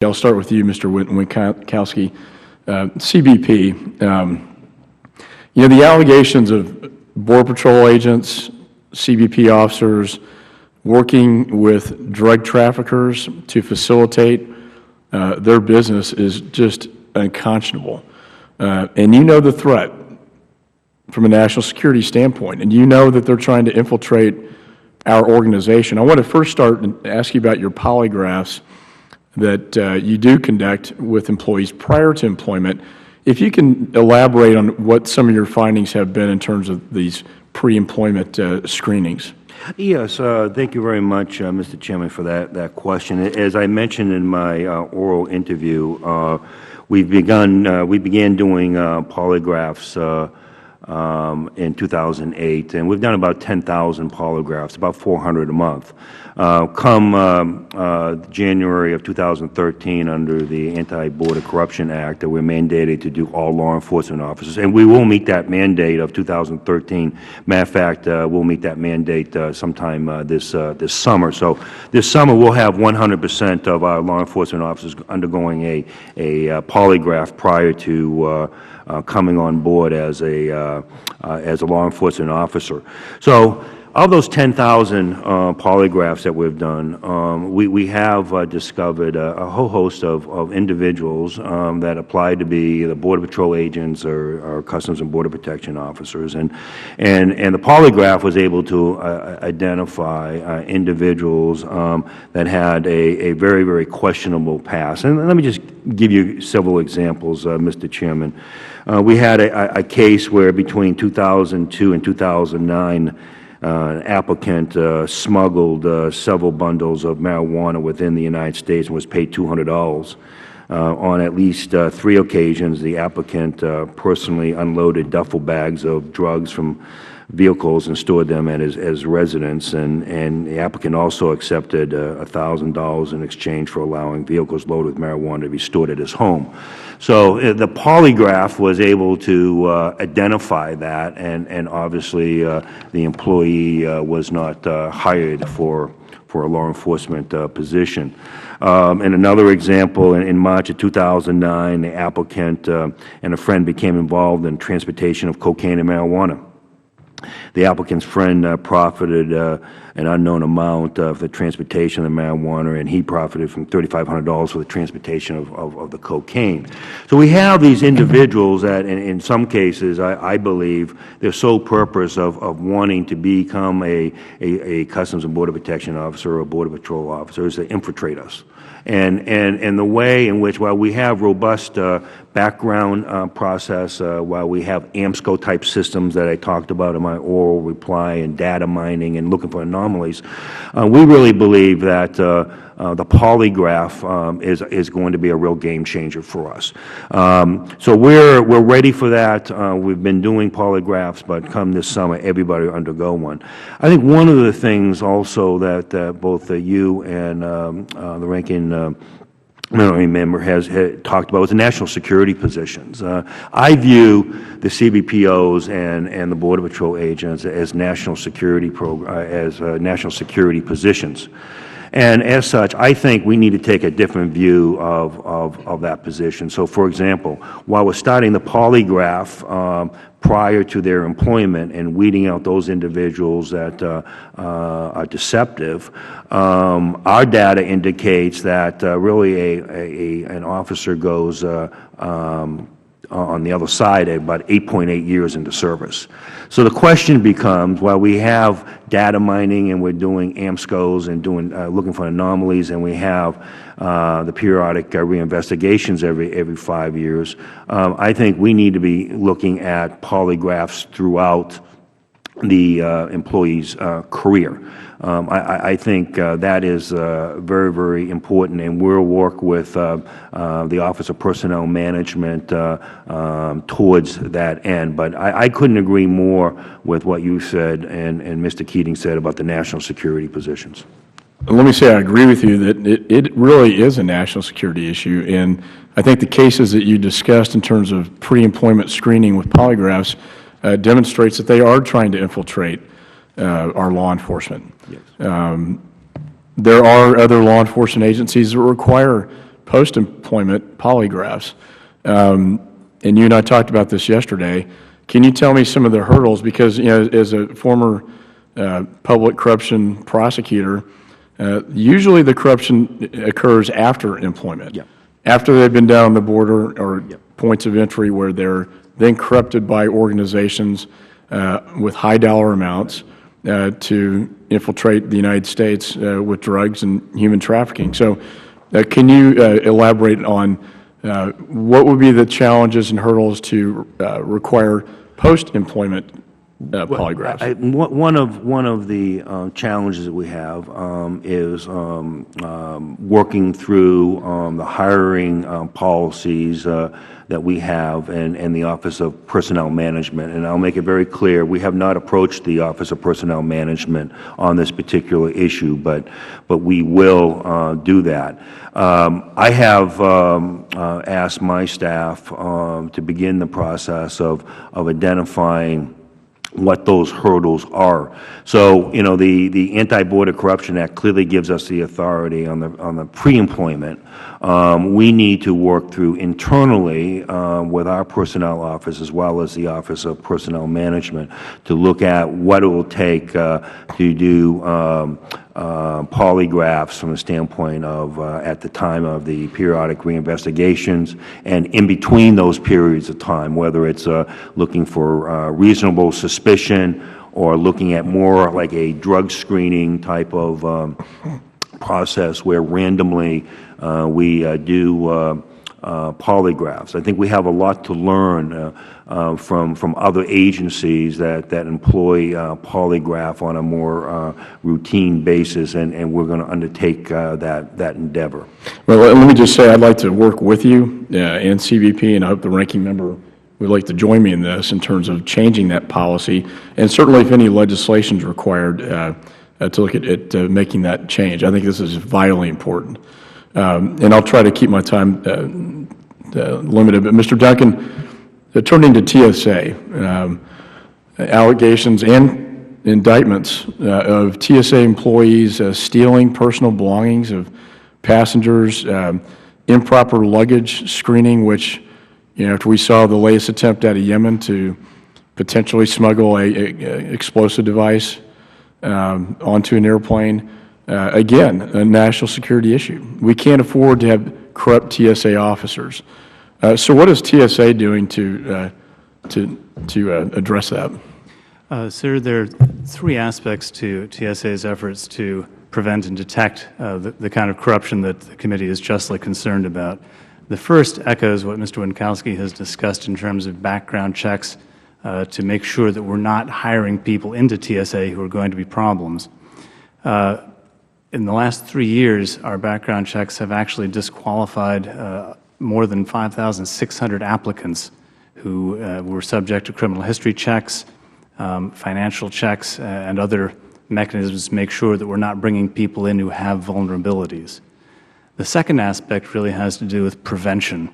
I'll start with you, Mr. Winkowski. CBP, the allegations of Border Patrol agents, CBP officers working with drug traffickers to facilitate their business is just unconscionable. And you know the threat from a national security standpoint, and you know that they're trying to infiltrate our organization. I want to first start and ask you about your polygraphs that you do conduct with employees prior to employment. If you can elaborate on what some of your findings have been in terms of these pre-employment screenings. Yes, thank you very much, Mr. Chairman, for that question. As I mentioned in my oral interview, we began doing polygraphs in 2008, and we've done about 10,000 polygraphs, about 400 a month. Come January of 2013, under the Anti-Border Corruption Act, we're mandated to do all law enforcement officers, and we will meet that mandate of 2013. Matter of fact, we'll meet that mandate sometime this summer. So this summer we'll have 100% of our law enforcement officers undergoing a polygraph prior to coming on board as a law enforcement officer. So, of those 10,000 polygraphs that we've done, we have discovered a whole host of individuals that applied to be the Border Patrol agents or Customs and Border Protection officers, and the polygraph was able to identify individuals that had a very, very questionable past. And let me just give you several examples, Mr. Chairman. We had a case where between 2002 and 2009, an applicant smuggled several bundles of marijuana within the United States and was paid $200. On at least 3 occasions, the applicant personally unloaded duffel bags of drugs from vehicles and stored them at his residence, and the applicant also accepted $1,000 in exchange for allowing vehicles loaded with marijuana to be stored at his home. So the polygraph was able to identify that, and obviously the employee was not hired for a law enforcement position. And another example, in March of 2009, the applicant and a friend became involved in transportation of cocaine and marijuana. The applicant's friend profited an unknown amount of the transportation of the marijuana, and he profited from $3,500 for the transportation of the cocaine. So we have these individuals that, in some cases, I believe, their sole purpose of wanting to become a Customs and Border Protection officer or a Border Patrol officer is to infiltrate us. And the way in which, while we have robust background process, while we have AMSCO-type systems that I talked about in my oral reply and data mining and looking for anomalies, we really believe that the polygraph is going to be a real game changer for us. So we're ready for that. We've been doing polygraphs, but come this summer, everybody will undergo one. I think one of the things also that both you and the ranking member has talked about was the national security positions. I view the CBPOs and the Border Patrol agents as national security national security positions. And as such, I think we need to take a different view of that position. So, for example, while we're starting the polygraph prior to their employment and weeding out those individuals that are deceptive, our data indicates that really an officer goes on the other side at about 8.8 years into service. So the question becomes, while we have data mining and we're doing AMSCOs and looking for anomalies, and we have the periodic reinvestigations every 5 years, I think we need to be looking at polygraphs throughout the employee's career. I think that is very, very important, and we'll work with the Office of Personnel Management towards that end. But I couldn't agree more with what you said and Mr. Keating said about the national security positions. Let me say I agree with you that it really is a national security issue, and I think the cases that you discussed in terms of pre-employment screening with polygraphs demonstrates that they are trying to infiltrate our law enforcement. Yes. There are other law enforcement agencies that require post-employment polygraphs. And you and I talked about this yesterday. Can you tell me some of the hurdles? Because, as a former public corruption prosecutor, usually the corruption occurs after employment, after they've been down on the border or points of entry where they're then corrupted by organizations with high dollar amounts to infiltrate the United States with drugs and human trafficking. So can you elaborate on what would be the challenges and hurdles to require post-employment polygraphs? One of the challenges that we have is working through the hiring policies that we have and the Office of Personnel Management. And I'll make it very clear, we have not approached the Office of Personnel Management on this particular issue, but we will do that. I have asked my staff to begin the process of identifying what those hurdles are. So, the Anti-Border Corruption Act clearly gives us the authority on the pre-employment. We need to work through internally with our personnel office as well as the Office of Personnel Management to look at what it will take to do polygraphs from the standpoint of at the time of the periodic reinvestigations and in between those periods of time, whether it's looking for reasonable suspicion or looking at more like a drug screening type of process where randomly we do polygraphs. I think we have a lot to learn from other agencies that employ polygraph on a more routine basis, and we're going to undertake that endeavor. Well, let me just say I'd like to work with you and CBP, and I hope the ranking member would like to join me in this in terms of changing that policy, and certainly if any legislation is required to look at making that change. I think this is vitally important. And I'll try to keep my time limited. But Mr. Duncan, turning to TSA, allegations and indictments of TSA employees stealing personal belongings of passengers, improper luggage screening, which, after we saw the latest attempt out of Yemen to potentially smuggle a explosive device onto an airplane, again, a national security issue. We can't afford to have corrupt TSA officers. So what is TSA doing to address that? Sir, there are three aspects to TSA's efforts to prevent and detect the kind of corruption that the committee is justly concerned about. The first echoes what Mr. Winkowski has discussed in terms of background checks to make sure that we're not hiring people into TSA who are going to be problems. In the last 3 years, our background checks have actually disqualified more than 5,600 applicants who were subject to criminal history checks, financial checks, and other mechanisms to make sure that we're not bringing people in who have vulnerabilities. The second aspect really has to do with prevention,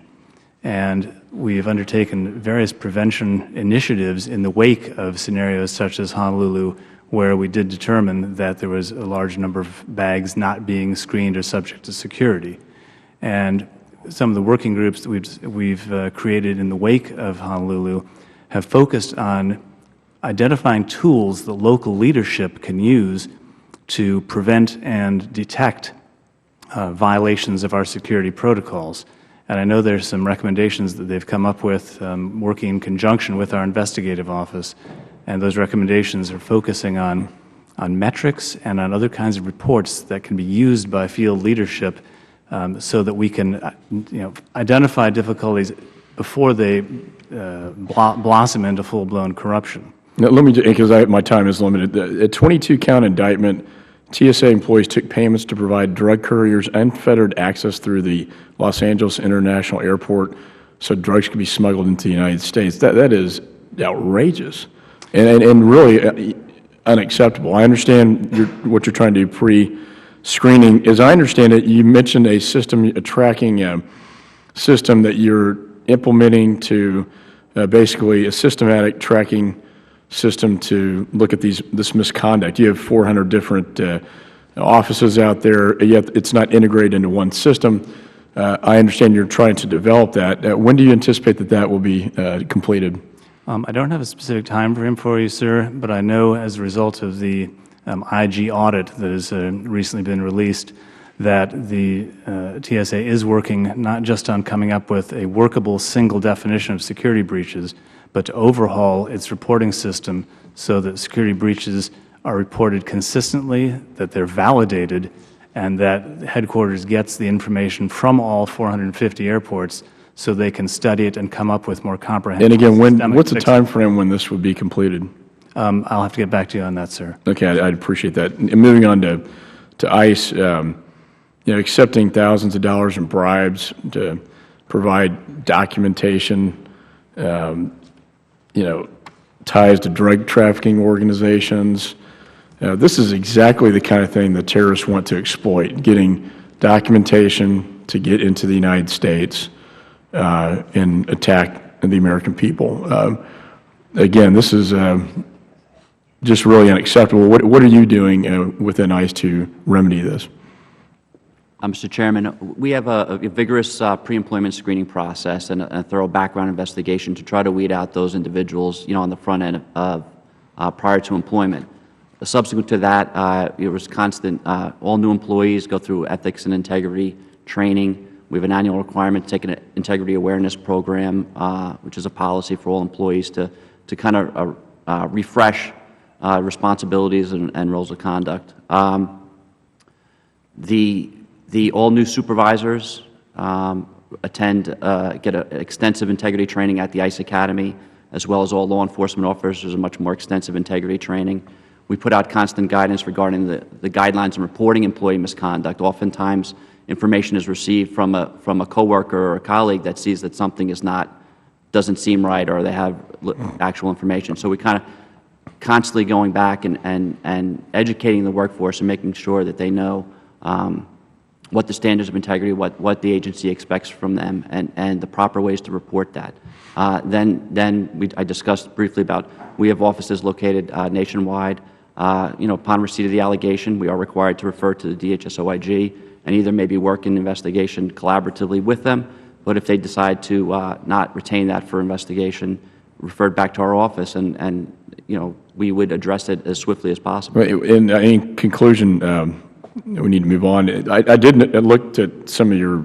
and we've undertaken various prevention initiatives in the wake of scenarios such as Honolulu, where we did determine that there was a large number of bags not being screened or subject to security. And some of the working groups that we've created in the wake of Honolulu have focused on identifying tools that local leadership can use to prevent and detect violations of our security protocols. And I know there's some recommendations that they've come up with working in conjunction with our investigative office. And those recommendations are focusing on metrics and on other kinds of reports that can be used by field leadership so that we can identify difficulties before they blossom into full-blown corruption. Now, let me, because my time is limited, a 22-count indictment, TSA employees took payments to provide drug couriers unfettered access through the Los Angeles International Airport so drugs could be smuggled into the United States. That is outrageous. And really unacceptable. I understand what you're trying to do pre-screening. As I understand it, you mentioned a tracking system that you're implementing to basically a systematic tracking system to look at this misconduct. You have 400 different offices out there, yet it's not integrated into one system. I understand you're trying to develop that. When do you anticipate that that will be completed? I don't have a specific time frame for you, sir, but I know as a result of the IG audit that has recently been released that the TSA is working not just on coming up with a workable single definition of security breaches, but to overhaul its reporting system so that security breaches are reported consistently, that they're validated, and that headquarters gets the information from all 450 airports so they can study it and come up with more comprehensive. And again, what's the time frame when this would be completed? I'll have to get back to you on that, sir. Okay, I'd appreciate that. And moving on to ICE, accepting thousands of dollars in bribes to provide documentation, ties to drug trafficking organizations. This is exactly the kind of thing the terrorists want to exploit, getting documentation to get into the United States and attack the American people. Again, this is just really unacceptable. What are you doing within ICE to remedy this? Mr. Chairman, we have a vigorous pre-employment screening process and a thorough background investigation to try to weed out those individuals, on the front end of prior to employment. Subsequent to that, it was constant. All new employees go through ethics and integrity training. We have an annual requirement to take an integrity awareness program, which is a policy for all employees to kind of refresh responsibilities and rules of conduct. The all new supervisors get extensive integrity training at the ICE Academy, as well as all law enforcement officers a much more extensive integrity training. We put out constant guidance regarding the guidelines on reporting employee misconduct. Oftentimes, information is received from a coworker or a colleague that sees that something doesn't seem right, or they have actual information. So we kind of constantly going back and educating the workforce and making sure that they know what the standards of integrity, what the agency expects from them, and the proper ways to report that. I discussed briefly about we have offices located nationwide. Upon receipt of the allegation, we are required to refer to the DHS-OIG and either maybe work in investigation collaboratively with them, but if they decide to not retain that for investigation, refer it back to our office, and we would address it as swiftly as possible. In conclusion, we need to move on. I looked at some of your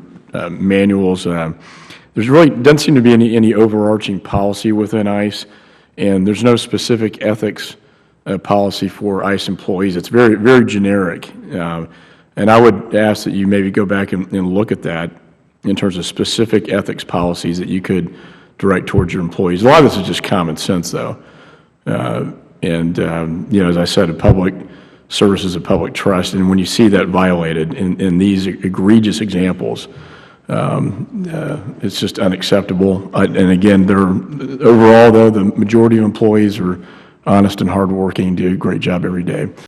manuals. There's really doesn't seem to be any overarching policy within ICE, and there's no specific ethics policy for ICE employees. It's very, very generic. And I would ask that you maybe go back and look at that in terms of specific ethics policies that you could direct towards your employees. A lot of this is just common sense, though. As I said, a public service is a public trust, and when you see that violated in these egregious examples, it's just unacceptable. And again, overall, though, the majority of employees are honest and hardworking, do a great job every day.